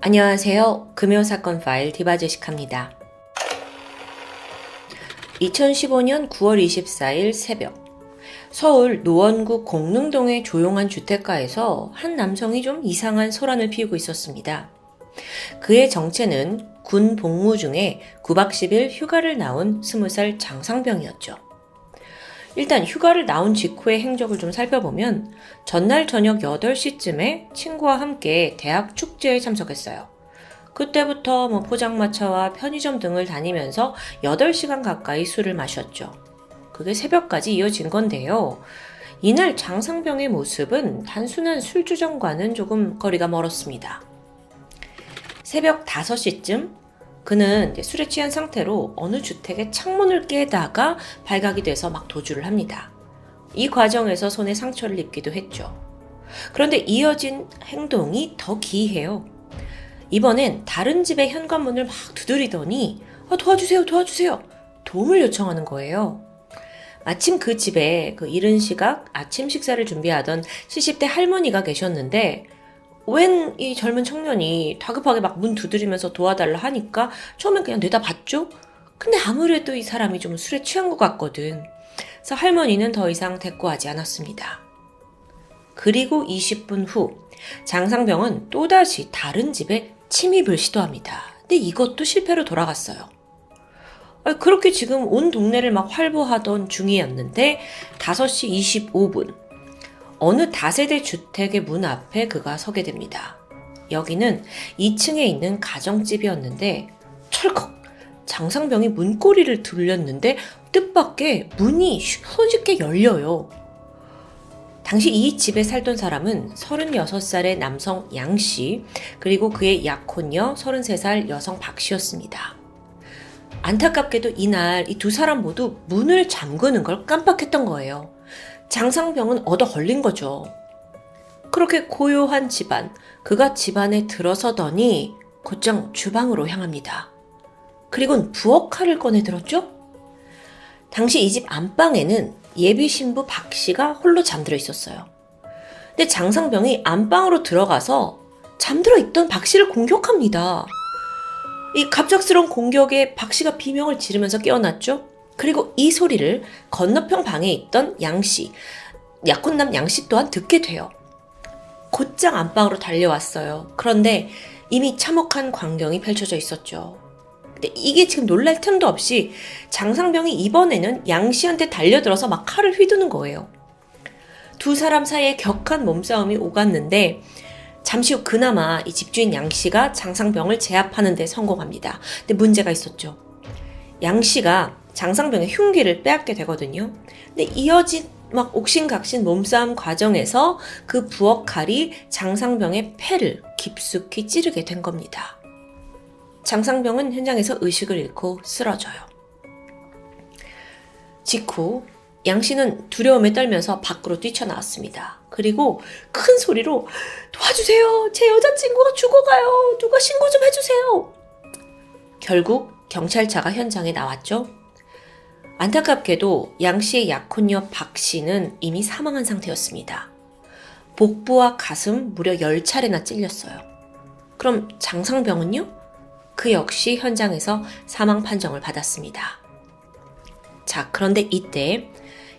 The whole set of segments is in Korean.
안녕하세요. 금요사건 파일 디바제식합니다. 2015년 9월 24일 새벽 서울 노원구 공릉동의 조용한 주택가에서 한 남성이 좀 이상한 소란을 피우고 있었습니다. 그의 정체는 군 복무 중에 9박 10일 휴가를 나온 20살 장상병이었죠. 일단 휴가를 나온 직후의 행적을 좀 살펴보면 전날 저녁 8시쯤에 친구와 함께 대학 축제에 참석했어요. 그때부터 포장마차와 편의점 등을 다니면서 8시간 가까이 술을 마셨죠. 그게 새벽까지 이어진 건데요. 이날 장상병의 모습은 단순한 술주정과는 조금 거리가 멀었습니다. 새벽 5시쯤 그는 술에 취한 상태로 어느 주택의 창문을 깨다가 발각이 돼서 막 도주를 합니다. 이 과정에서 손에 상처를 입기도 했죠. 그런데 이어진 행동이 더 기이해요. 이번엔 다른 집의 현관문을 막 두드리더니 도와주세요, 도와주세요. 도움을 요청하는 거예요. 마침 그 집에 이른 시각 아침 식사를 준비하던 70대 할머니가 계셨는데 웬 이 젊은 청년이 다급하게 막 문 두드리면서 도와달라 하니까 처음엔 그냥 내다봤죠? 근데 아무래도 이 사람이 좀 술에 취한 것 같거든. 그래서 할머니는 더 이상 대꾸하지 않았습니다. 그리고 20분 후 장상병은 또다시 다른 집에 침입을 시도합니다. 근데 이것도 실패로 돌아갔어요. 그렇게 지금 온 동네를 막 활보하던 중이었는데 5시 25분 어느 다세대 주택의 문 앞에 그가 서게 됩니다. 여기는 2층에 있는 가정집이었는데 철컥! 장상병이 문고리를 들렸는데 뜻밖의 문이 손쉽게 열려요. 당시 이 집에 살던 사람은 36살의 남성 양씨 그리고 그의 약혼녀 33살 여성 박씨였습니다. 안타깝게도 이날 이 두 사람 모두 문을 잠그는 걸 깜빡했던 거예요. 장상병은 얻어 걸린 거죠. 그렇게 고요한 집안, 그가 집안에 들어서더니 곧장 주방으로 향합니다. 그리고는 부엌칼을 꺼내 들었죠? 당시 이 집 안방에는 예비 신부 박 씨가 홀로 잠들어 있었어요. 근데 장상병이 안방으로 들어가서 잠들어 있던 박 씨를 공격합니다. 이 갑작스러운 공격에 박 씨가 비명을 지르면서 깨어났죠? 그리고 이 소리를 건너편 방에 있던 양씨, 약혼남 양씨 또한 듣게 돼요. 곧장 안방으로 달려왔어요. 그런데 이미 참혹한 광경이 펼쳐져 있었죠. 근데 이게 지금 놀랄 틈도 없이 장상병이 이번에는 양씨한테 달려들어서 막 칼을 휘두는 거예요. 두 사람 사이에 격한 몸싸움이 오갔는데 잠시 후 그나마 이 집주인 양씨가 장상병을 제압하는 데 성공합니다. 근데 문제가 있었죠. 양씨가 장상병의 흉기를 빼앗게 되거든요. 근데 이어진 막 옥신각신 몸싸움 과정에서 그 부엌칼이 장상병의 폐를 깊숙이 찌르게 된 겁니다. 장상병은 현장에서 의식을 잃고 쓰러져요. 직후 양씨는 두려움에 떨면서 밖으로 뛰쳐나왔습니다. 그리고 큰 소리로 도와주세요. 제 여자친구가 죽어가요. 누가 신고 좀 해주세요. 결국 경찰차가 현장에 나왔죠. 안타깝게도 양씨의 약혼녀 박씨는 이미 사망한 상태였습니다. 복부와 가슴 무려 10차례나 찔렸어요. 그럼 장상병은요? 그 역시 현장에서 사망 판정을 받았습니다. 자, 그런데 이때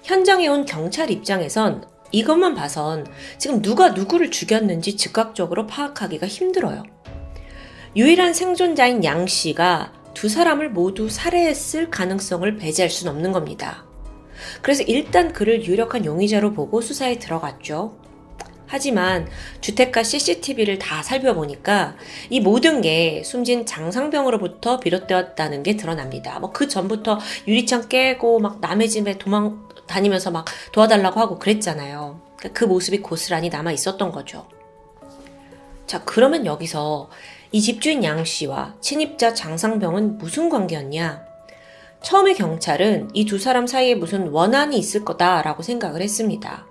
현장에 온 경찰 입장에선 이것만 봐선 지금 누가 누구를 죽였는지 즉각적으로 파악하기가 힘들어요. 유일한 생존자인 양씨가 두 사람을 모두 살해했을 가능성을 배제할 수는 없는 겁니다. 그래서 일단 그를 유력한 용의자로 보고 수사에 들어갔죠. 하지만 주택가 CCTV를 다 살펴보니까 이 모든 게 숨진 장상병으로부터 비롯되었다는 게 드러납니다. 그 전부터 유리창 깨고 막 남의 집에 도망 다니면서 막 도와달라고 하고 그랬잖아요. 그 모습이 고스란히 남아 있었던 거죠. 자, 그러면 여기서 이 집주인 양씨와 침입자 장상병은 무슨 관계였냐? 처음에 경찰은 이 두 사람 사이에 무슨 원한이 있을 거다라고 생각을 했습니다.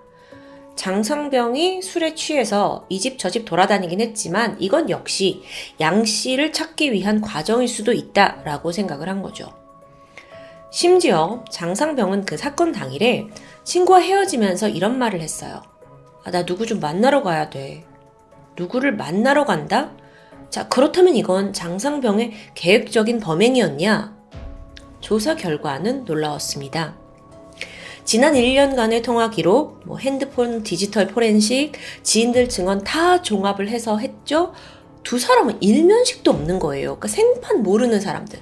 장상병이 술에 취해서 이 집 저 집 돌아다니긴 했지만 이건 역시 양씨를 찾기 위한 과정일 수도 있다라고 생각을 한 거죠. 심지어 장상병은 그 사건 당일에 친구와 헤어지면서 이런 말을 했어요. 나 누구 좀 만나러 가야 돼. 누구를 만나러 간다? 자, 그렇다면 이건 장상병의 계획적인 범행이었냐? 조사 결과는 놀라웠습니다. 지난 1년간의 통화 기록, 핸드폰 디지털 포렌식, 지인들 증언 다 종합을 해서 했죠. 두 사람은 일면식도 없는 거예요. 그러니까 생판 모르는 사람들.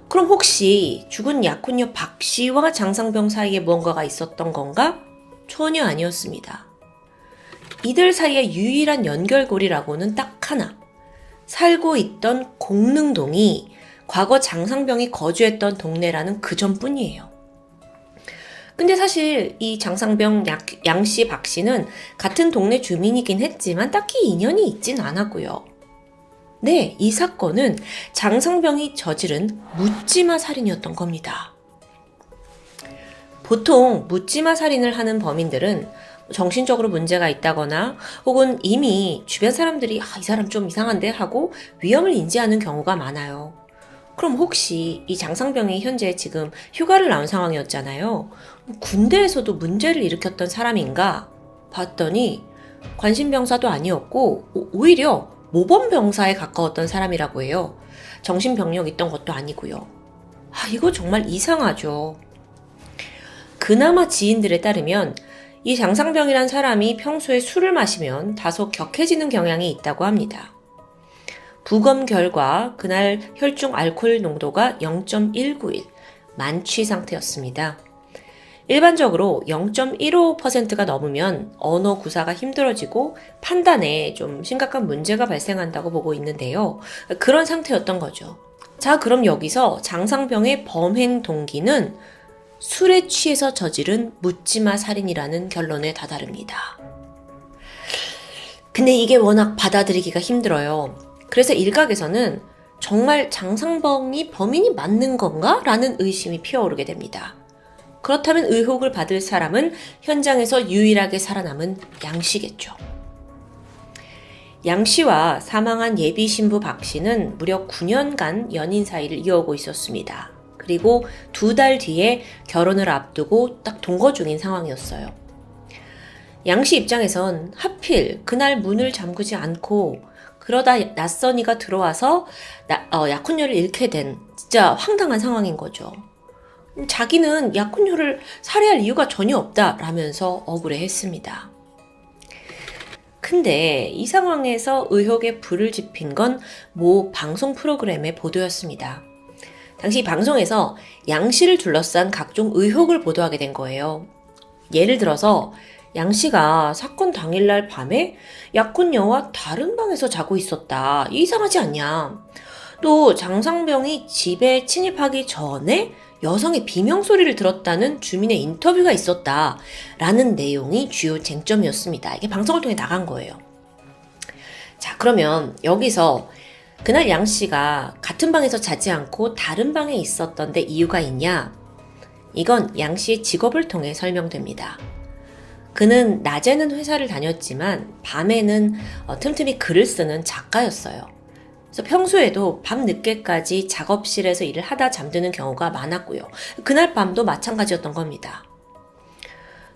그럼 혹시 죽은 약혼녀 박 씨와 장상병 사이에 무언가가 있었던 건가? 전혀 아니었습니다. 이들 사이의 유일한 연결고리라고는 딱 하나. 살고 있던 공릉동이 과거 장상병이 거주했던 동네라는 그 점뿐이에요. 근데 사실 이 장상병 양씨 박씨는 같은 동네 주민이긴 했지만 딱히 인연이 있진 않았고요. 네, 이 사건은 장상병이 저지른 묻지마 살인이었던 겁니다. 보통 묻지마 살인을 하는 범인들은 정신적으로 문제가 있다거나 혹은 이미 주변 사람들이 이 사람 좀 이상한데 하고 위험을 인지하는 경우가 많아요. 그럼 혹시 이 장상병이 현재 지금 휴가를 나온 상황이었잖아요. 군대에서도 문제를 일으켰던 사람인가 봤더니 관심병사도 아니었고 오히려 모범병사에 가까웠던 사람이라고 해요. 정신병력 있던 것도 아니고요. 이거 정말 이상하죠. 그나마 지인들에 따르면 이 장상병이란 사람이 평소에 술을 마시면 다소 격해지는 경향이 있다고 합니다. 부검 결과 그날 혈중 알코올 농도가 0.191, 만취 상태였습니다. 일반적으로 0.15%가 넘으면 언어 구사가 힘들어지고 판단에 좀 심각한 문제가 발생한다고 보고 있는데요. 그런 상태였던 거죠. 자, 그럼 여기서 장상병의 범행 동기는 술에 취해서 저지른 묻지마 살인이라는 결론에 다다릅니다. 근데 이게 워낙 받아들이기가 힘들어요. 그래서 일각에서는 정말 장상병이 범인이 맞는 건가? 라는 의심이 피어오르게 됩니다. 그렇다면 의혹을 받을 사람은 현장에서 유일하게 살아남은 양 씨겠죠. 양 씨와 사망한 예비 신부 박 씨는 무려 9년간 연인 사이를 이어오고 있었습니다. 그리고 2달 뒤에 결혼을 앞두고 딱 동거 중인 상황이었어요. 양 씨 입장에선 하필 그날 문을 잠그지 않고 그러다 낯선 이가 들어와서 약혼녀를 잃게 된 진짜 황당한 상황인 거죠. 자기는 약혼녀를 살해할 이유가 전혀 없다라면서 억울해했습니다. 근데 이 상황에서 의혹에 불을 지핀 건 모 방송 프로그램의 보도였습니다. 당시 방송에서 양 씨를 둘러싼 각종 의혹을 보도하게 된 거예요. 예를 들어서 양 씨가 사건 당일날 밤에 약혼녀와 다른 방에서 자고 있었다. 이상하지 않냐? 또 장상병이 집에 침입하기 전에 여성의 비명소리를 들었다는 주민의 인터뷰가 있었다. 라는 내용이 주요 쟁점이었습니다. 이게 방송을 통해 나간 거예요. 자, 그러면 여기서 그날 양 씨가 같은 방에서 자지 않고 다른 방에 있었던 데 이유가 있냐? 이건 양 씨의 직업을 통해 설명됩니다. 그는 낮에는 회사를 다녔지만 밤에는 틈틈이 글을 쓰는 작가였어요. 그래서 평소에도 밤 늦게까지 작업실에서 일을 하다 잠드는 경우가 많았고요. 그날 밤도 마찬가지였던 겁니다.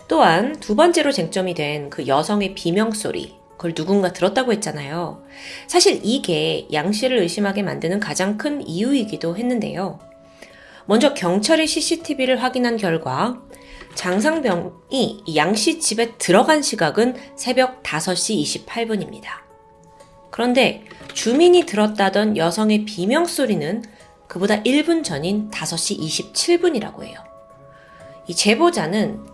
또한 두 번째로 쟁점이 된 그 여성의 비명소리, 그걸 누군가 들었다고 했잖아요. 사실 이게 양 씨를 의심하게 만드는 가장 큰 이유이기도 했는데요. 먼저 경찰이 CCTV를 확인한 결과 장상병이 양 씨 집에 들어간 시각은 새벽 5시 28분입니다. 그런데 주민이 들었다던 여성의 비명소리는 그보다 1분 전인 5시 27분이라고 해요. 이 제보자는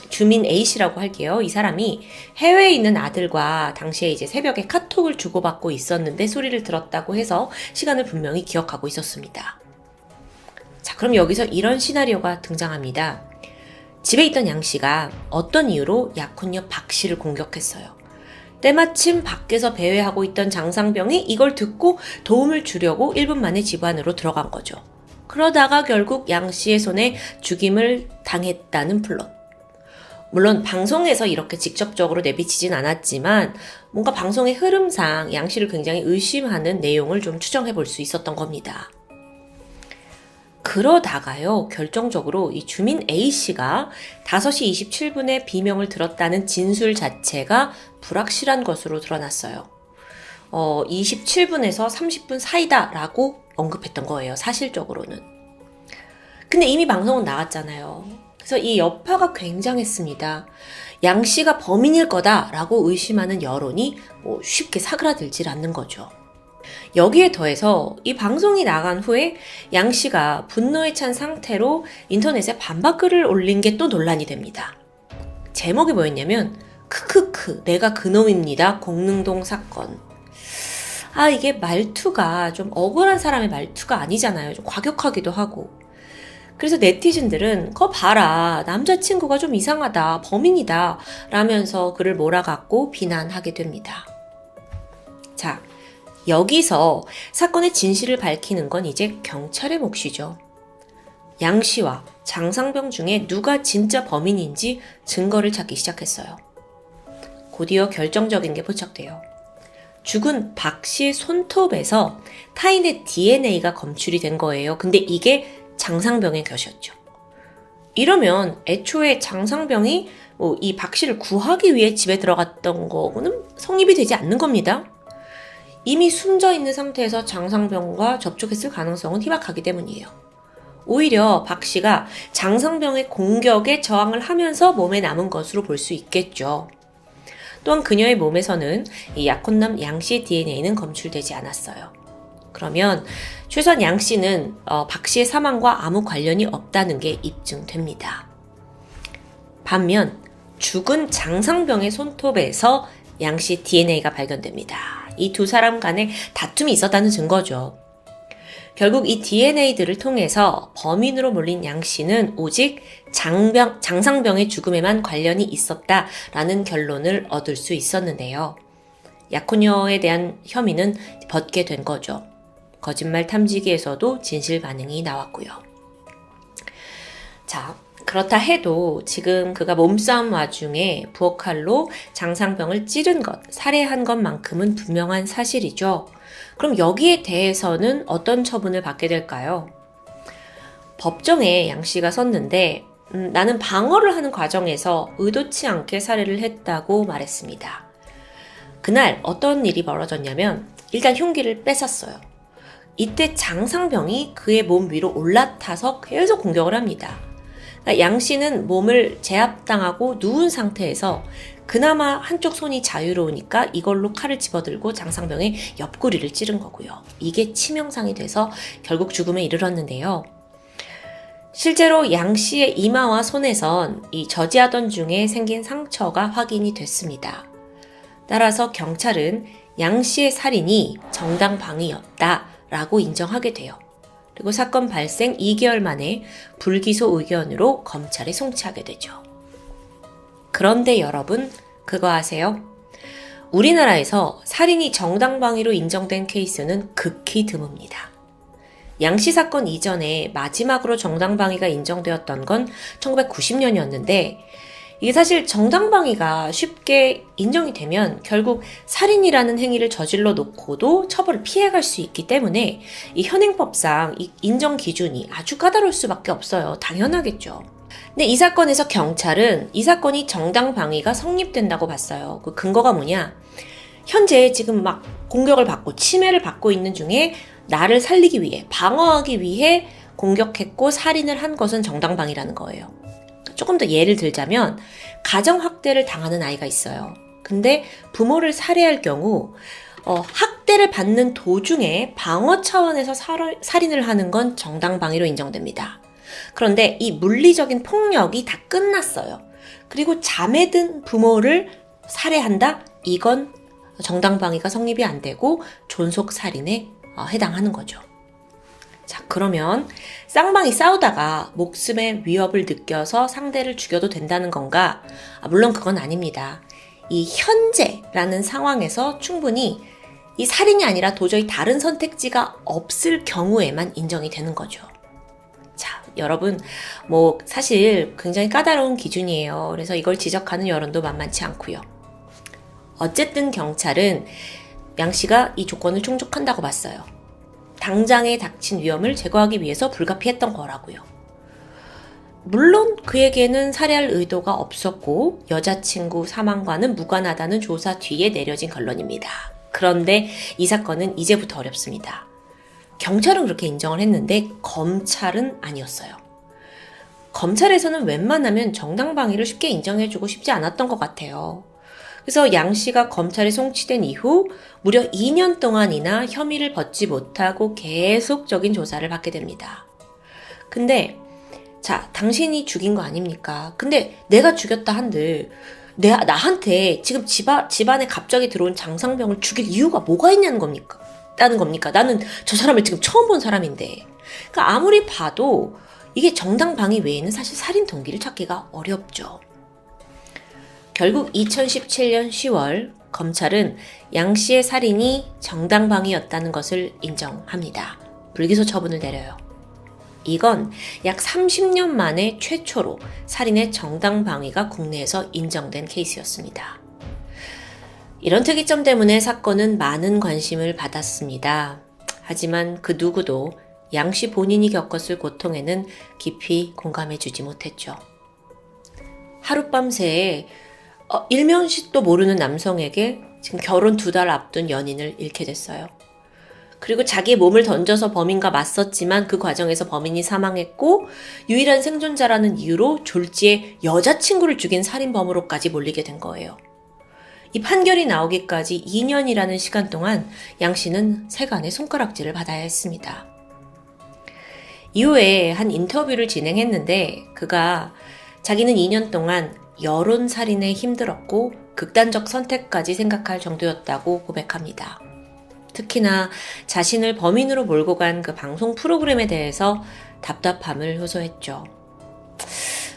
주민 A씨라고 할게요. 이 사람이 해외에 있는 아들과 당시에 이제 새벽에 카톡을 주고받고 있었는데 소리를 들었다고 해서 시간을 분명히 기억하고 있었습니다. 자, 그럼 여기서 이런 시나리오가 등장합니다. 집에 있던 양 씨가 어떤 이유로 약혼녀 박 씨를 공격했어요. 때마침 밖에서 배회하고 있던 장상병이 이걸 듣고 도움을 주려고 1분 만에 집 안으로 들어간 거죠. 그러다가 결국 양 씨의 손에 죽임을 당했다는 플롯. 물론 방송에서 이렇게 직접적으로 내비치진 않았지만 뭔가 방송의 흐름상 양 씨를 굉장히 의심하는 내용을 좀 추정해 볼 수 있었던 겁니다. 그러다가요, 결정적으로 이 주민 A씨가 5시 27분에 비명을 들었다는 진술 자체가 불확실한 것으로 드러났어요. 27분에서 30분 사이다라고 언급했던 거예요. 사실적으로는. 근데 이미 방송은 나왔잖아요. 그래서 이 여파가 굉장했습니다. 양 씨가 범인일 거다라고 의심하는 여론이 쉽게 사그라들질 않는 거죠. 여기에 더해서 이 방송이 나간 후에 양 씨가 분노에 찬 상태로 인터넷에 반박글을 올린 게 또 논란이 됩니다. 제목이 뭐였냐면 크크크 내가 그놈입니다. 공릉동 사건. 이게 말투가 좀 억울한 사람의 말투가 아니잖아요. 좀 과격하기도 하고. 그래서 네티즌들은 거 봐라 남자친구가 좀 이상하다 범인이다 라면서 그를 몰아갖고 비난하게 됩니다. 자, 여기서 사건의 진실을 밝히는 건 이제 경찰의 몫이죠. 양 씨와 장상병 중에 누가 진짜 범인인지 증거를 찾기 시작했어요. 곧이어 결정적인 게 포착돼요. 죽은 박 씨 손톱에서 타인의 DNA가 검출이 된 거예요. 근데 이게 장상병의 것이었죠. 이러면 애초에 장상병이 이 박 씨를 구하기 위해 집에 들어갔던 거는 성립이 되지 않는 겁니다. 이미 숨져 있는 상태에서 장상병과 접촉했을 가능성은 희박하기 때문이에요. 오히려 박 씨가 장상병의 공격에 저항을 하면서 몸에 남은 것으로 볼 수 있겠죠. 또한 그녀의 몸에서는 이 약혼남 양 씨의 DNA는 검출되지 않았어요. 그러면 최소한 양 씨는 박 씨의 사망과 아무 관련이 없다는 게 입증됩니다. 반면 죽은 장상병의 손톱에서 양 씨 DNA가 발견됩니다. 이 두 사람 간에 다툼이 있었다는 증거죠. 결국 이 DNA들을 통해서 범인으로 몰린 양 씨는 오직 장상병의 죽음에만 관련이 있었다라는 결론을 얻을 수 있었는데요. 약혼녀에 대한 혐의는 벗게 된 거죠. 거짓말 탐지기에서도 진실 반응이 나왔고요. 자, 그렇다 해도 지금 그가 몸싸움 와중에 부엌칼로 장상병을 찌른 것, 살해한 것만큼은 분명한 사실이죠. 그럼 여기에 대해서는 어떤 처분을 받게 될까요? 법정에 양 씨가 섰는데 나는 방어를 하는 과정에서 의도치 않게 살해를 했다고 말했습니다. 그날 어떤 일이 벌어졌냐면 일단 흉기를 뺏었어요. 이때 장상병이 그의 몸 위로 올라타서 계속 공격을 합니다. 양 씨는 몸을 제압당하고 누운 상태에서 그나마 한쪽 손이 자유로우니까 이걸로 칼을 집어들고 장상병의 옆구리를 찌른 거고요. 이게 치명상이 돼서 결국 죽음에 이르렀는데요. 실제로 양 씨의 이마와 손에선 이 저지하던 중에 생긴 상처가 확인이 됐습니다. 따라서 경찰은 양 씨의 살인이 정당방위였다라고 인정하게 돼요. 그리고 사건 발생 2개월 만에 불기소 의견으로 검찰에 송치하게 되죠. 그런데 여러분, 그거 아세요? 우리나라에서 살인이 정당방위로 인정된 케이스는 극히 드뭅니다. 양씨 사건 이전에 마지막으로 정당방위가 인정되었던 건 1990년이었는데 이게 사실 정당방위가 쉽게 인정이 되면 결국 살인이라는 행위를 저질러 놓고도 처벌을 피해갈 수 있기 때문에 이 현행법상 이 인정 기준이 아주 까다로울 수밖에 없어요. 당연하겠죠. 근데 이 사건에서 경찰은 이 사건이 정당방위가 성립된다고 봤어요. 그 근거가 뭐냐? 현재 지금 막 공격을 받고 침해를 받고 있는 중에 나를 살리기 위해, 방어하기 위해 공격했고 살인을 한 것은 정당방위라는 거예요. 조금 더 예를 들자면 가정학대를 당하는 아이가 있어요. 근데 부모를 살해할 경우 학대를 받는 도중에 방어 차원에서 살인을 하는 건 정당방위로 인정됩니다. 그런데 이 물리적인 폭력이 다 끝났어요. 그리고 잠에 든 부모를 살해한다? 이건 정당방위가 성립이 안 되고 존속살인에 해당하는 거죠. 자, 그러면 쌍방이 싸우다가 목숨의 위협을 느껴서 상대를 죽여도 된다는 건가? 물론 그건 아닙니다. 이 현재라는 상황에서 충분히 이 살인이 아니라 도저히 다른 선택지가 없을 경우에만 인정이 되는 거죠. 자, 여러분, 사실 굉장히 까다로운 기준이에요. 그래서 이걸 지적하는 여론도 만만치 않고요. 어쨌든 경찰은 양 씨가 이 조건을 충족한다고 봤어요. 당장에 닥친 위험을 제거하기 위해서 불가피했던 거라고요. 물론 그에게는 살해할 의도가 없었고 여자친구 사망과는 무관하다는 조사 뒤에 내려진 결론입니다. 그런데 이 사건은 이제부터 어렵습니다. 경찰은 그렇게 인정을 했는데 검찰은 아니었어요. 검찰에서는 웬만하면 정당방위를 쉽게 인정해주고 싶지 않았던 것 같아요. 그래서 양 씨가 검찰에 송치된 이후 무려 2년 동안이나 혐의를 벗지 못하고 계속적인 조사를 받게 됩니다. 근데 자, 당신이 죽인 거 아닙니까? 근데 내가 죽였다 한들 나한테 지금 집안에 갑자기 들어온 장상병을 죽일 이유가 뭐가 있냐는 겁니까? 나는 저 사람을 지금 처음 본 사람인데. 그러니까 아무리 봐도 이게 정당방위 외에는 사실 살인 동기를 찾기가 어렵죠. 결국 2017년 10월 검찰은 양 씨의 살인이 정당방위였다는 것을 인정합니다. 불기소 처분을 내려요. 이건 약 30년 만에 최초로 살인의 정당방위가 국내에서 인정된 케이스였습니다. 이런 특이점 때문에 사건은 많은 관심을 받았습니다. 하지만 그 누구도 양 씨 본인이 겪었을 고통에는 깊이 공감해주지 못했죠. 하룻밤 새에 일면식도 모르는 남성에게 지금 결혼 2달 앞둔 연인을 잃게 됐어요. 그리고 자기의 몸을 던져서 범인과 맞섰지만 그 과정에서 범인이 사망했고 유일한 생존자라는 이유로 졸지에 여자친구를 죽인 살인범으로까지 몰리게 된 거예요. 이 판결이 나오기까지 2년이라는 시간 동안 양 씨는 세간의 손가락질을 받아야 했습니다. 이후에 한 인터뷰를 진행했는데 그가 자기는 2년 동안 여론살인에 힘들었고 극단적 선택까지 생각할 정도였다고 고백합니다. 특히나 자신을 범인으로 몰고 간 그 방송 프로그램에 대해서 답답함을 호소했죠.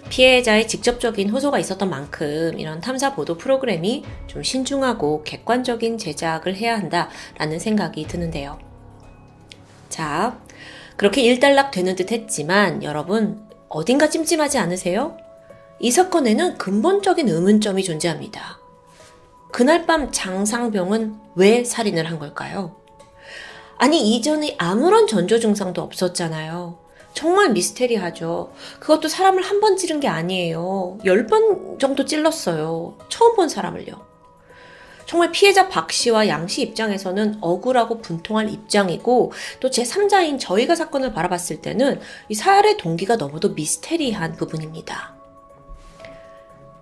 피해자의 직접적인 호소가 있었던 만큼 이런 탐사 보도 프로그램이 좀 신중하고 객관적인 제작을 해야 한다라는 생각이 드는데요. 자, 그렇게 일단락 되는 듯 했지만 여러분 어딘가 찜찜하지 않으세요? 이 사건에는 근본적인 의문점이 존재합니다. 그날 밤 장상병은 왜 살인을 한 걸까요? 아니 이전에 아무런 전조 증상도 없었잖아요. 정말 미스테리하죠. 그것도 사람을 한 번 찌른 게 아니에요. 10번 정도 찔렀어요. 처음 본 사람을요. 정말 피해자 박 씨와 양 씨 입장에서는 억울하고 분통할 입장이고 또 제3자인 저희가 사건을 바라봤을 때는 이 살해 동기가 너무도 미스테리한 부분입니다.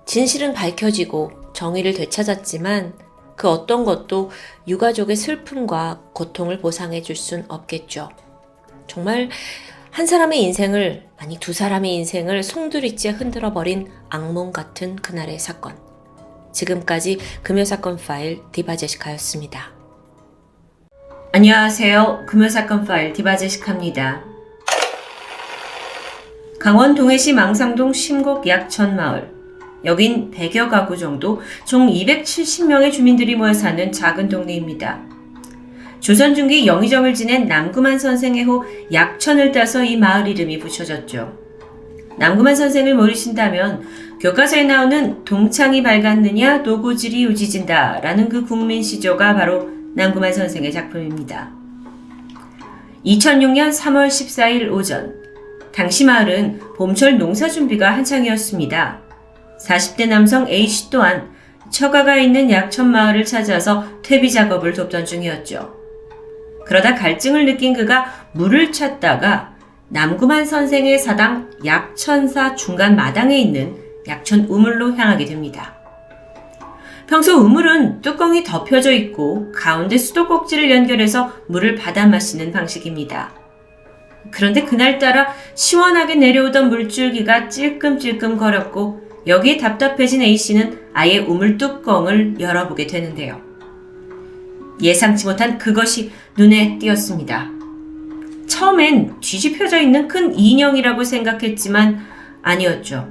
진실은 밝혀지고 정의를 되찾았지만 그 어떤 것도 유가족의 슬픔과 고통을 보상해 줄 순 없겠죠. 정말 한 사람의 인생을, 아니 2사람의 인생을 송두리째 흔들어버린 악몽 같은 그날의 사건. 지금까지 금요사건 파일 디바제시카였습니다. 안녕하세요. 금요사건 파일 디바제시카입니다. 강원 동해시 망상동 심곡 약천마을. 여긴 100여 가구 정도 총 270명의 주민들이 모여 사는 작은 동네입니다. 조선 중기 영의정을 지낸 남구만 선생의 호 약천을 따서 이 마을 이름이 붙여졌죠. 남구만 선생을 모르신다면 교과서에 나오는 동창이 밝았느냐 노고질이 우지진다 라는 그 국민시조가 바로 남구만 선생의 작품입니다. 2006년 3월 14일 오전 당시 마을은 봄철 농사 준비가 한창이었습니다. 40대 남성 A씨 또한 처가가 있는 약천마을을 찾아서 퇴비 작업을 돕던 중이었죠. 그러다 갈증을 느낀 그가 물을 찾다가 남구만 선생의 사당 약천사 중간 마당에 있는 약천 우물로 향하게 됩니다. 평소 우물은 뚜껑이 덮여져 있고 가운데 수도꼭지를 연결해서 물을 받아 마시는 방식입니다. 그런데 그날따라 시원하게 내려오던 물줄기가 찔끔찔끔 거렸고 여기에 답답해진 A씨는 아예 우물 뚜껑을 열어보게 되는데요. 예상치 못한 그것이 눈에 띄었습니다. 처음엔 뒤집혀져 있는 큰 인형이라고 생각했지만 아니었죠.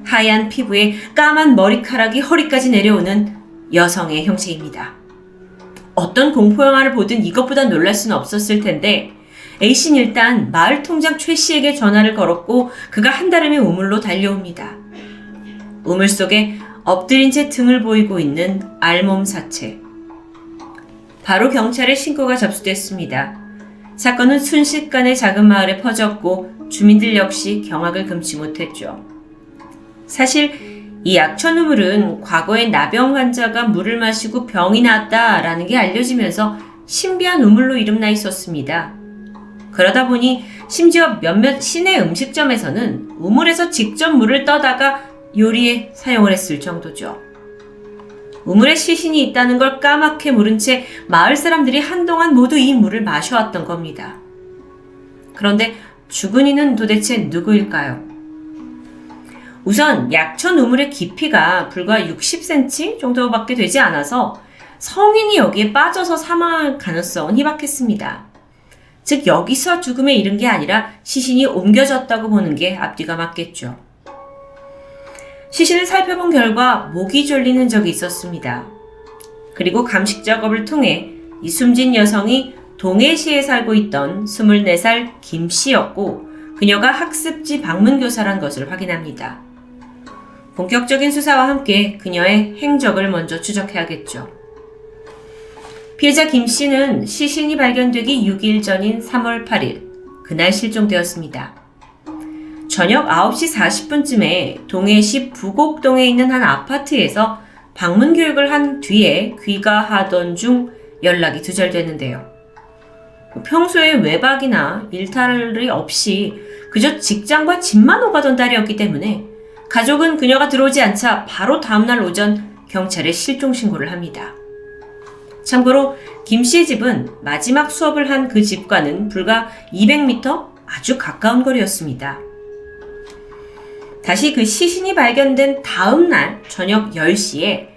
하얀 피부에 까만 머리카락이 허리까지 내려오는 여성의 형체입니다. 어떤 공포영화를 보든 이것보다 놀랄 수는 없었을 텐데 A씨는 일단 마을 통장 최 씨에게 전화를 걸었고 그가 한달음에 우물로 달려옵니다. 우물 속에 엎드린 채 등을 보이고 있는 알몸 사체. 바로 경찰에 신고가 접수됐습니다. 사건은 순식간에 작은 마을에 퍼졌고 주민들 역시 경악을 금치 못했죠. 사실 이 약천 우물은 과거에 나병 환자가 물을 마시고 병이 났다라는 게 알려지면서 신비한 우물로 이름나 있었습니다. 그러다 보니 심지어 몇몇 시내 음식점에서는 우물에서 직접 물을 떠다가 요리에 사용을 했을 정도죠. 우물에 시신이 있다는 걸 까맣게 모른 채 마을 사람들이 한동안 모두 이 물을 마셔왔던 겁니다. 그런데 죽은 이는 도대체 누구일까요? 우선 약천 우물의 깊이가 불과 60cm 정도밖에 되지 않아서 성인이 여기에 빠져서 사망할 가능성은 희박했습니다. 즉 여기서 죽음에 이른 게 아니라 시신이 옮겨졌다고 보는 게 앞뒤가 맞겠죠. 시신을 살펴본 결과 목이 졸린 흔적이 있었습니다. 그리고 감식 작업을 통해 이 숨진 여성이 동해시에 살고 있던 24살 김씨였고 그녀가 학습지 방문교사란 것을 확인합니다. 본격적인 수사와 함께 그녀의 행적을 먼저 추적해야겠죠. 피해자 김씨는 시신이 발견되기 6일 전인 3월 8일, 그날 실종되었습니다. 저녁 9시 40분쯤에 동해시 부곡동에 있는 한 아파트에서 방문교육을 한 뒤에 귀가하던 중 연락이 두절됐는데요. 평소에 외박이나 일탈이 없이 그저 직장과 집만 오가던 딸이었기 때문에 가족은 그녀가 들어오지 않자 바로 다음날 오전 경찰에 실종 신고를 합니다. 참고로 김 씨의 집은 마지막 수업을 한 그 집과는 불과 200m 아주 가까운 거리였습니다. 다시 그 시신이 발견된 다음 날 저녁 10시에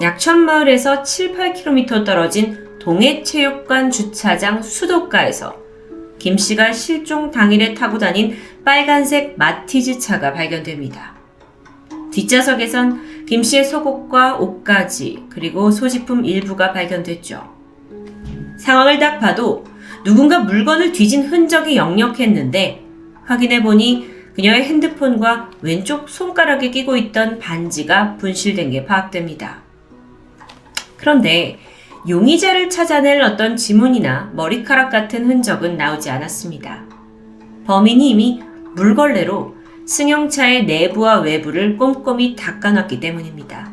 약천마을에서 7, 8km 떨어진 동해체육관 주차장 수도가에서 김 씨가 실종 당일에 타고 다닌 빨간색 마티즈 차가 발견됩니다. 뒷좌석에선 김 씨의 속옷과 옷가지 그리고 소지품 일부가 발견됐죠. 상황을 딱 봐도 누군가 물건을 뒤진 흔적이 역력했는데 확인해보니 그녀의 핸드폰과 왼쪽 손가락에 끼고 있던 반지가 분실된 게 파악됩니다. 그런데 용의자를 찾아낼 어떤 지문이나 머리카락 같은 흔적은 나오지 않았습니다. 범인이 이미 물걸레로 승용차의 내부와 외부를 꼼꼼히 닦아놨기 때문입니다.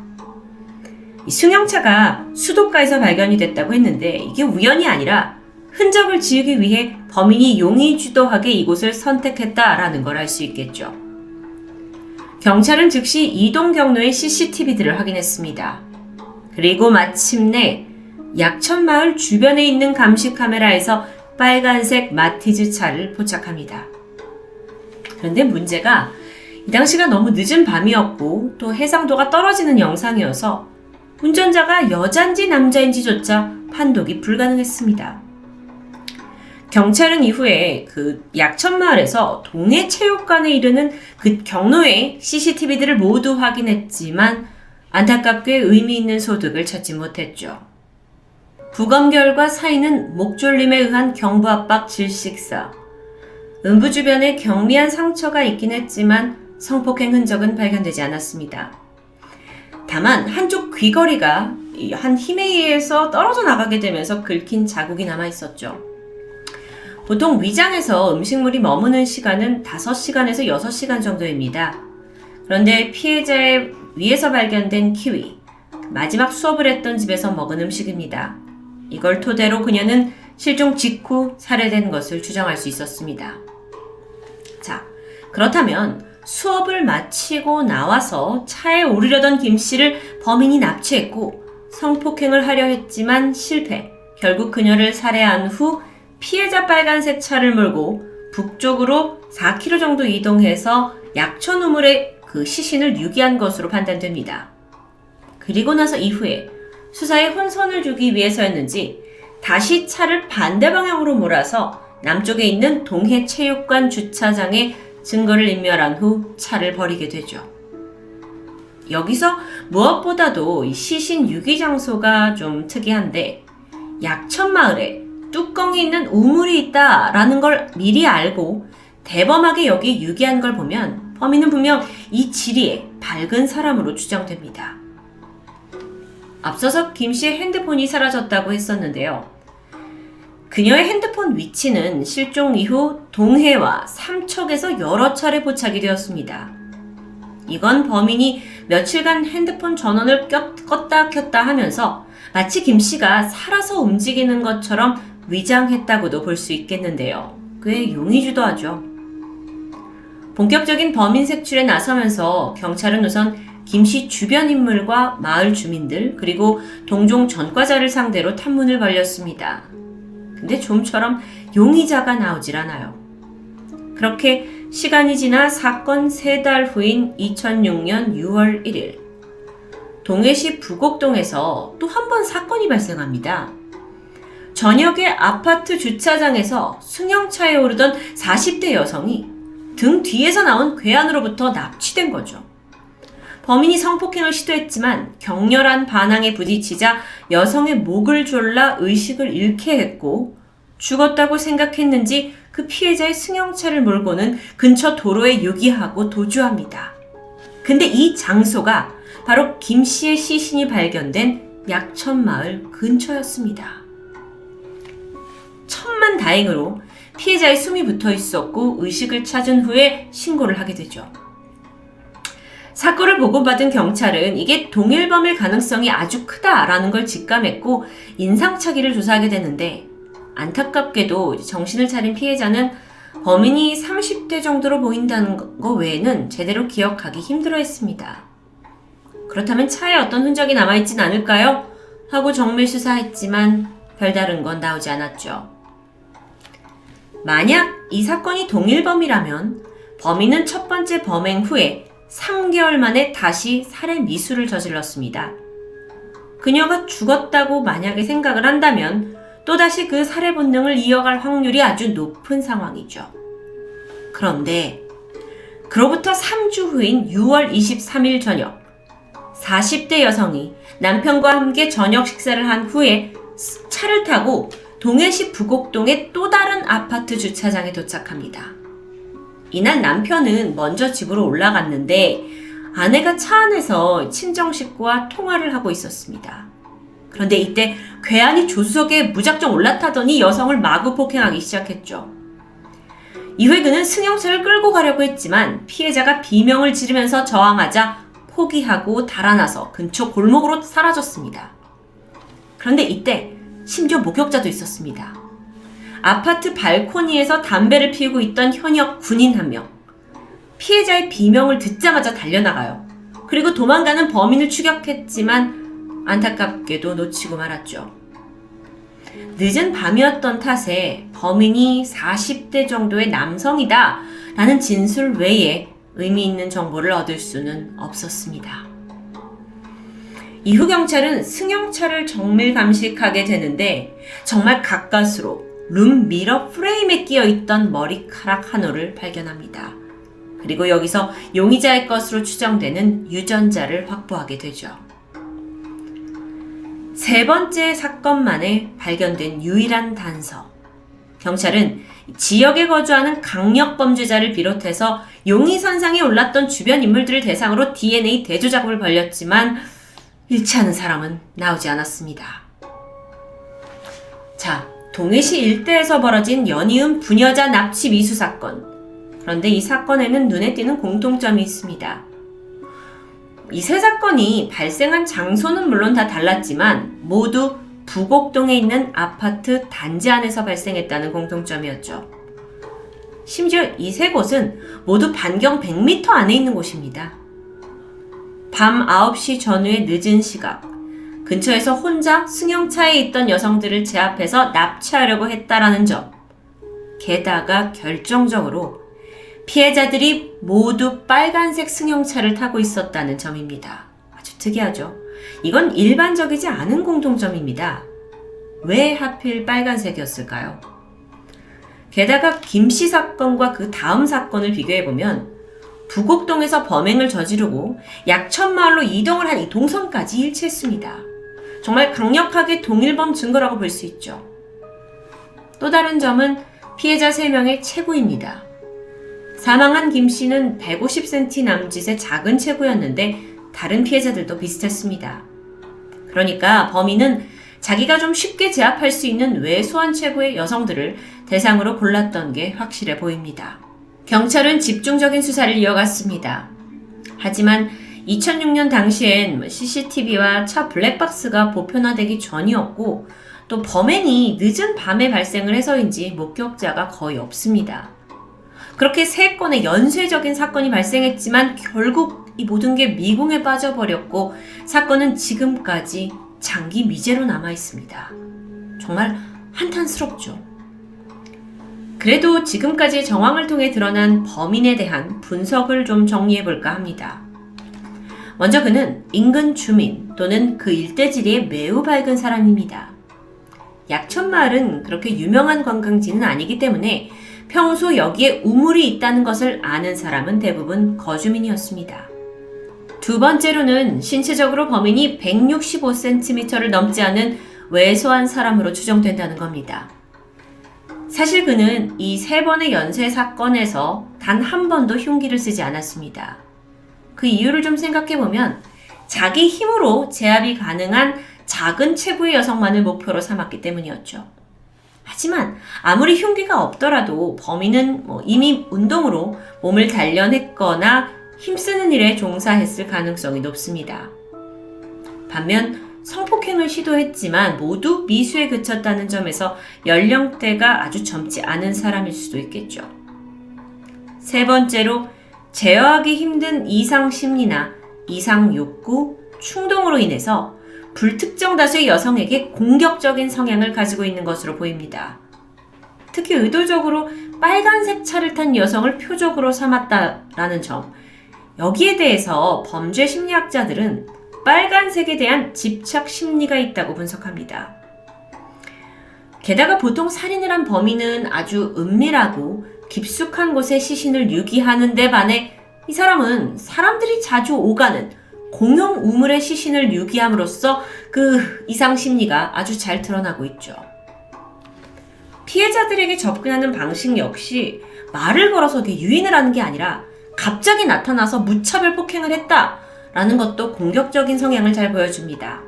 이 승용차가 수도가에서 발견이 됐다고 했는데 이게 우연이 아니라 흔적을 지우기 위해 범인이 용의주도하게 이곳을 선택했다라는 걸 알 수 있겠죠. 경찰은 즉시 이동 경로의 CCTV들을 확인했습니다. 그리고 마침내 약천마을 주변에 있는 감시 카메라에서 빨간색 마티즈 차를 포착합니다. 그런데 문제가 이 당시가 너무 늦은 밤이었고 또 해상도가 떨어지는 영상이어서 운전자가 여잔지 남자인지조차 판독이 불가능했습니다. 경찰은 이후에 그 약천마을에서 동해체육관에 이르는 그 경로의 CCTV들을 모두 확인했지만 안타깝게 의미 있는 소득을 찾지 못했죠. 부검 결과 사인은 목졸림에 의한 경부압박 질식사, 음부 주변에 경미한 상처가 있긴 했지만 성폭행 흔적은 발견되지 않았습니다. 다만 한쪽 귀걸이가 한 힘에 의해서 떨어져 나가게 되면서 긁힌 자국이 남아 있었죠. 보통 위장에서 음식물이 머무는 시간은 5시간에서 6시간 정도입니다. 그런데 피해자의 위에서 발견된 키위, 마지막 수업을 했던 집에서 먹은 음식입니다. 이걸 토대로 그녀는 실종 직후 살해된 것을 추정할 수 있었습니다. 자, 그렇다면 수업을 마치고 나와서 차에 오르려던 김 씨를 범인이 납치했고 성폭행을 하려 했지만 실패, 결국 그녀를 살해한 후 피해자 빨간색 차를 몰고 북쪽으로 4km 정도 이동해서 약천 우물에 그 시신을 유기한 것으로 판단됩니다. 그리고 나서 이후에 수사에 혼선을 주기 위해서였는지 다시 차를 반대 방향으로 몰아서 남쪽에 있는 동해체육관 주차장에 증거를 인멸한 후 차를 버리게 되죠. 여기서 무엇보다도 이 시신 유기 장소가 좀 특이한데 약천마을에 뚜껑이 있는 우물이 있다라는 걸 미리 알고 대범하게 여기 유기한 걸 보면 범인은 분명 이 지리에 밝은 사람으로 추정됩니다. 앞서서 김 씨의 핸드폰이 사라졌다고 했었는데요. 그녀의 핸드폰 위치는 실종 이후 동해와 삼척에서 여러 차례 포착이 되었습니다. 이건 범인이 며칠간 핸드폰 전원을 껐다 켰다 하면서 마치 김 씨가 살아서 움직이는 것처럼 위장했다고도 볼 수 있겠는데요. 꽤 용의주도하죠. 본격적인 범인 색출에 나서면서 경찰은 우선 김 씨 주변 인물과 마을 주민들 그리고 동종 전과자를 상대로 탐문을 벌였습니다. 근데 좀처럼 용의자가 나오질 않아요. 그렇게 시간이 지나 사건 3달 후인 2006년 6월 1일 동해시 부곡동에서 또 한 번 사건이 발생합니다. 저녁에 아파트 주차장에서 승용차에 오르던 40대 여성이 등 뒤에서 나온 괴한으로부터 납치된 거죠. 범인이 성폭행을 시도했지만 격렬한 반항에 부딪히자 여성의 목을 졸라 의식을 잃게 했고 죽었다고 생각했는지 그 피해자의 승용차를 몰고는 근처 도로에 유기하고 도주합니다. 근데 이 장소가 바로 김 씨의 시신이 발견된 약천마을 근처였습니다. 천만다행으로 피해자의 숨이 붙어 있었고 의식을 찾은 후에 신고를 하게 되죠. 사건을 보고받은 경찰은 이게 동일범일 가능성이 아주 크다라는 걸 직감했고 인상착의를 조사하게 되는데 안타깝게도 정신을 차린 피해자는 범인이 30대 정도로 보인다는 거 외에는 제대로 기억하기 힘들어했습니다. 그렇다면 차에 어떤 흔적이 남아있진 않을까요? 하고 정밀 수사했지만 별다른 건 나오지 않았죠. 만약 이 사건이 동일범이라면 범인은 첫 번째 범행 후에 3개월 만에 다시 살해 미수를 저질렀습니다. 그녀가 죽었다고 만약에 생각을 한다면 또다시 그 살해 본능을 이어갈 확률이 아주 높은 상황이죠. 그런데 그로부터 3주 후인 6월 23일 저녁 40대 여성이 남편과 함께 저녁 식사를 한 후에 차를 타고 동해시 부곡동의 또 다른 아파트 주차장에 도착합니다. 이날 남편은 먼저 집으로 올라갔는데 아내가 차 안에서 친정식구와 통화를 하고 있었습니다. 그런데 이때 괴한이 조수석에 무작정 올라타더니 여성을 마구 폭행하기 시작했죠. 이후에 그는 승용차를 끌고 가려고 했지만 피해자가 비명을 지르면서 저항하자 포기하고 달아나서 근처 골목으로 사라졌습니다. 그런데 이때 심지어 목격자도 있었습니다. 아파트 발코니에서 담배를 피우고 있던 현역 군인 한 명. 피해자의 비명을 듣자마자 달려나가요. 그리고 도망가는 범인을 추격했지만 안타깝게도 놓치고 말았죠. 늦은 밤이었던 탓에 범인이 40대 정도의 남성이다 라는 진술 외에 의미 있는 정보를 얻을 수는 없었습니다. 이후 경찰은 승용차를 정밀 감식하게 되는데 정말 가까스로 룸 미러 프레임에 끼어있던 머리카락 한 올을 발견합니다. 그리고 여기서 용의자의 것으로 추정되는 유전자를 확보하게 되죠. 세 번째 사건 만에 발견된 유일한 단서. 경찰은 지역에 거주하는 강력범죄자를 비롯해서 용의선상에 올랐던 주변 인물들을 대상으로 DNA 대조 작업을 벌였지만 일치하는 사람은 나오지 않았습니다. 자, 동해시 일대에서 벌어진 연이은 부녀자 납치 미수 사건. 그런데 이 사건에는 눈에 띄는 공통점이 있습니다. 이 세 사건이 발생한 장소는 물론 다 달랐지만 모두 부곡동에 있는 아파트 단지 안에서 발생했다는 공통점이었죠. 심지어 이 세 곳은 모두 반경 100m 안에 있는 곳입니다. 밤 9시 전후의 늦은 시각, 근처에서 혼자 승용차에 있던 여성들을 제압해서 납치하려고 했다라는 점. 게다가 결정적으로 피해자들이 모두 빨간색 승용차를 타고 있었다는 점입니다. 아주 특이하죠? 이건 일반적이지 않은 공통점입니다. 왜 하필 빨간색이었을까요? 게다가 김씨 사건과 그 다음 사건을 비교해보면 부곡동에서 범행을 저지르고 약천마을로 이동을 한 이 동선까지 일치했습니다. 정말 강력하게 동일범 증거라고 볼 수 있죠. 또 다른 점은 피해자 3명의 체구입니다. 사망한 김씨는 150cm 남짓의 작은 체구였는데 다른 피해자들도 비슷했습니다. 그러니까 범인은 자기가 좀 쉽게 제압할 수 있는 왜소한 체구의 여성들을 대상으로 골랐던 게 확실해 보입니다. 경찰은 집중적인 수사를 이어갔습니다. 하지만 2006년 당시엔 CCTV와 차 블랙박스가 보편화되기 전이었고 또 범행이 늦은 밤에 발생을 해서인지 목격자가 거의 없습니다. 그렇게 3건의 연쇄적인 사건이 발생했지만 결국 이 모든 게 미궁에 빠져버렸고 사건은 지금까지 장기 미제로 남아있습니다. 정말 한탄스럽죠. 그래도 지금까지의 정황을 통해 드러난 범인에 대한 분석을 좀 정리해볼까 합니다. 먼저 그는 인근 주민 또는 그 일대 지리에 매우 밝은 사람입니다. 약천마을은 그렇게 유명한 관광지는 아니기 때문에 평소 여기에 우물이 있다는 것을 아는 사람은 대부분 거주민이었습니다. 두 번째로는 신체적으로 범인이 165cm를 넘지 않은 왜소한 사람으로 추정된다는 겁니다. 사실 그는 이 3번의 연쇄 사건에서 단 한 번도 흉기를 쓰지 않았습니다. 그 이유를 좀 생각해보면 자기 힘으로 제압이 가능한 작은 체구의 여성만을 목표로 삼았기 때문이었죠. 하지만 아무리 흉기가 없더라도 범인은 이미 운동으로 몸을 단련했거나 힘쓰는 일에 종사했을 가능성이 높습니다. 반면 성폭행을 시도했지만 모두 미수에 그쳤다는 점에서 연령대가 아주 젊지 않은 사람일 수도 있겠죠. 세 번째로 제어하기 힘든 이상 심리나 이상 욕구, 충동으로 인해서 불특정 다수의 여성에게 공격적인 성향을 가지고 있는 것으로 보입니다. 특히 의도적으로 빨간색 차를 탄 여성을 표적으로 삼았다라는 점, 여기에 대해서 범죄 심리학자들은 빨간색에 대한 집착 심리가 있다고 분석합니다. 게다가 보통 살인을 한 범인은 아주 은밀하고 깊숙한 곳에 시신을 유기하는 데 반해 이 사람은 사람들이 자주 오가는 공용 우물의 시신을 유기함으로써 그 이상 심리가 아주 잘 드러나고 있죠. 피해자들에게 접근하는 방식 역시 말을 걸어서 유인을 하는 게 아니라 갑자기 나타나서 무차별 폭행을 했다라는 것도 공격적인 성향을 잘 보여줍니다.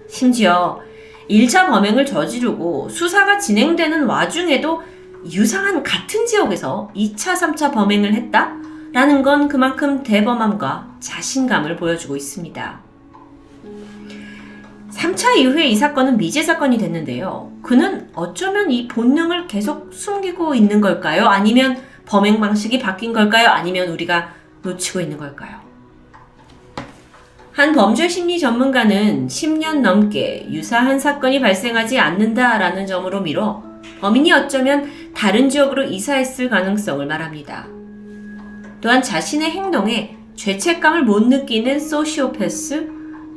심지어 1차 범행을 저지르고 수사가 진행되는 와중에도 유사한 같은 지역에서 2차, 3차 범행을 했다? 라는 건 그만큼 대범함과 자신감을 보여주고 있습니다. 3차 이후에 이 사건은 미제 사건이 됐는데요. 그는 어쩌면 이 본능을 계속 숨기고 있는 걸까요? 아니면 범행 방식이 바뀐 걸까요? 아니면 우리가 놓치고 있는 걸까요? 한 범죄 심리 전문가는 10년 넘게 유사한 사건이 발생하지 않는다라는 점으로 미뤄 범인이 어쩌면 다른 지역으로 이사했을 가능성을 말합니다. 또한 자신의 행동에 죄책감을 못 느끼는 소시오패스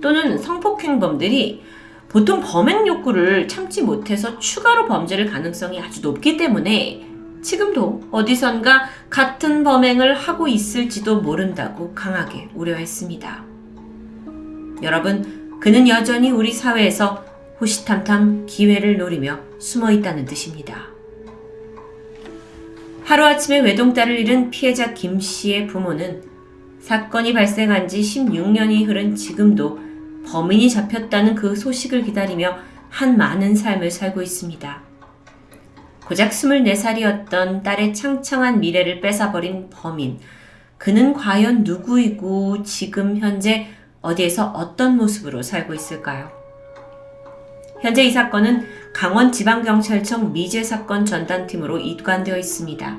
또는 성폭행범들이 보통 범행 욕구를 참지 못해서 추가로 범죄를 가능성이 아주 높기 때문에 지금도 어디선가 같은 범행을 하고 있을지도 모른다고 강하게 우려했습니다. 여러분, 그는 여전히 우리 사회에서 호시탐탐 기회를 노리며 숨어 있다는 뜻입니다. 하루아침에 외동딸을 잃은 피해자 김 씨의 부모는 사건이 발생한 지 16년이 흐른 지금도 범인이 잡혔다는 그 소식을 기다리며 한많은 삶을 살고 있습니다. 고작 24살이었던 딸의 창창한 미래를 뺏어버린 범인. 그는 과연 누구이고 지금 현재 어디에서 어떤 모습으로 살고 있을까요? 현재 이 사건은 강원지방경찰청 미제사건 전담팀으로 이관되어 있습니다.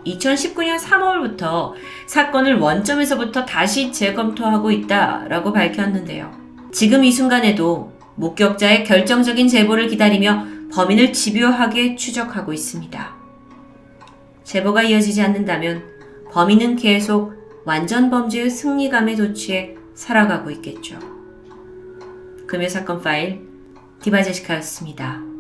2019년 3월부터 사건을 원점에서부터 다시 재검토하고 있다라고 밝혔는데요. 지금 이 순간에도 목격자의 결정적인 제보를 기다리며 범인을 집요하게 추적하고 있습니다. 제보가 이어지지 않는다면 범인은 계속 완전 범죄의 승리감에 도취해 살아가고 있겠죠. 금요사건 파일 디바제시카였습니다.